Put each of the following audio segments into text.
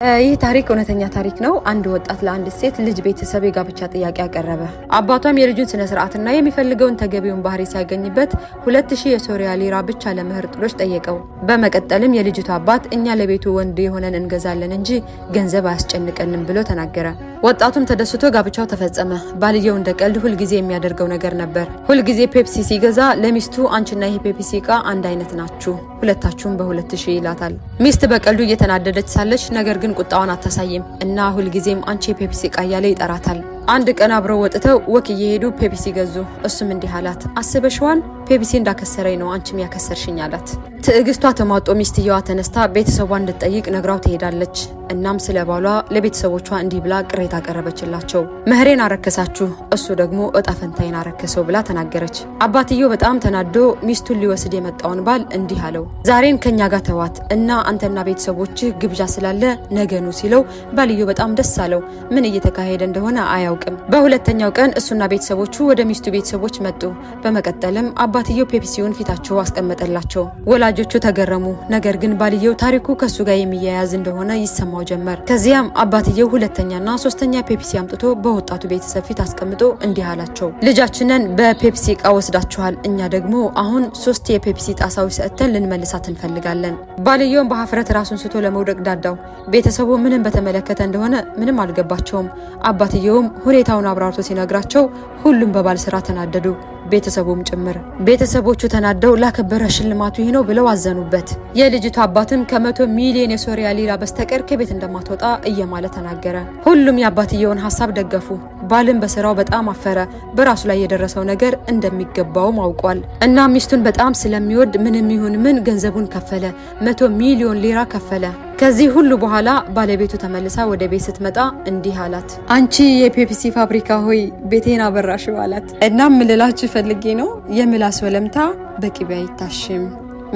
ይህ ታሪክ እውነተኛ ታሪክ ነው። አንድ ወጣት ለአንድ ሴት ልጅ ቤተሰብ የጋብቻ ጥያቄ አቀረበ። አባቷም የልጁን ስነ ስርዓትና የሚፈልገውን ተገቢውን ባህሪ ሲያገኝበት 2000 የሶሪያ ሊራ ብቻ ለምህር ጥሎሽ ጠየቀው። በመቀጠልም የልጅቱ አባት እኛ ለቤቱ ወንድ የሆነን እንገዛለን እንጂ ገንዘብ አያስጨንቀንም ብሎ ተናገረ። ወጣቱም ተደስቶ ጋብቻው ተፈጸመ። ባልየው እንደ ቀልድ ሁልጊዜ የሚያደርገው ነገር ነበር። ሁልጊዜ ፔፕሲ ሲገዛ ለሚስቱ አንቺና ይሄ ፔፕሲ እቃ አንድ አይነት ናችሁ፣ ሁለታችሁም በ2000 ይላታል። ሚስት በቀልዱ እየተናደደች ሳለች ነገር ግን ቁጣዋን አታሳይም እና ሁልጊዜም አንቺ ፔፕሲ እቃ እያለ ይጠራታል። አንድ ቀን አብረው ወጥተው ወክ እየሄዱ ፔፕሲ ገዙ። እሱም እንዲህ አላት፣ አስበሽዋን ፔፕሲ እንዳከሰረኝ ነው አንቺም ያከሰርሽኝ አላት። ትዕግስቷ ተሟጦ ሚስትየዋ ተነስታ ቤተሰቧን እንድትጠይቅ ነግራው ትሄዳለች። እናም ስለ ባሏ ለቤተሰቦቿ እንዲህ ብላ ቅሬታ አቀረበችላቸው። መህሬን አረከሳችሁ፣ እሱ ደግሞ እጣ ፈንታዬን አረከሰው ብላ ተናገረች። አባትየው በጣም ተናዶ ሚስቱን ሊወስድ የመጣውን ባል እንዲህ አለው፣ ዛሬን ከኛ ጋር ተዋት እና አንተና ቤተሰቦችህ ግብዣ ስላለ ነገኑ ሲለው ባልየው በጣም ደስ አለው። ምን እየተካሄደ እንደሆነ አያውቅም። በሁለተኛው ቀን እሱና ቤተሰቦቹ ወደ ሚስቱ ቤተሰቦች መጡ። በመቀጠልም አባትየው ፔፕሲውን ፊታቸው አስቀመጠላቸው። ወላጆቹ ተገረሙ። ነገር ግን ባልየው ታሪኩ ከሱ ጋር የሚያያዝ እንደሆነ ይሰማው ጀመር። ከዚያም አባትየው ሁለተኛና ሶስተኛ ፔፕሲ አምጥቶ በወጣቱ ቤተሰብ ፊት አስቀምጦ እንዲህ አላቸው፣ ልጃችንን በፔፕሲ እቃ ወስዳችኋል፣ እኛ ደግሞ አሁን 3 የፔፕሲ ጣሳዎች ሰጥተን ልንመልሳት እንፈልጋለን። ባልየውም በሀፍረት ራሱን ስቶ ለመውደቅ ዳዳው። ቤተሰቡ ምንም በተመለከተ እንደሆነ ምንም አልገባቸውም። አባትየውም ሁኔታውን አብራርቶ ሲነግራቸው ሁሉም በባል ስራ ተናደዱ፣ ቤተሰቡም ጭምር። ቤተሰቦቹ ተናደው ላከበረ ሽልማቱ ይህ ነው ብለው አዘኑበት። የልጅቱ አባትም ከ100 ሚሊዮን የሶሪያ ሊራ በስተቀር ከቤት እንደማትወጣ እየማለ ተናገረ። ሁሉም የአባትየውን ሀሳብ ደገፉ። ባልም በስራው በጣም አፈረ። በራሱ ላይ የደረሰው ነገር እንደሚገባውም አውቋል እና ሚስቱን በጣም ስለሚወድ ምንም ይሁን ምን ገንዘቡን ከፈለ። 100 ሚሊዮን ሊራ ከፈለ። ከዚህ ሁሉ በኋላ ባለቤቱ ተመልሳ ወደ ቤት ስትመጣ እንዲህ አላት፣ አንቺ የፔፕሲ ፋብሪካ ሆይ ቤቴን አበራሽው አላት። እናም ምልላችሁ ፈልጌ ነው የምላስ ወለምታ በቅቤ አይታሽም፣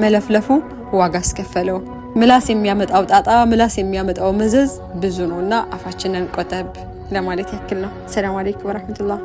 መለፍለፉ ዋጋ አስከፈለው። ምላስ የሚያመጣው ጣጣ፣ ምላስ የሚያመጣው መዘዝ ብዙ ነውና አፋችንን ቆጠብ ለማለት ያክል ነው። ሰላም አለይኩም ወራህመቱላህ።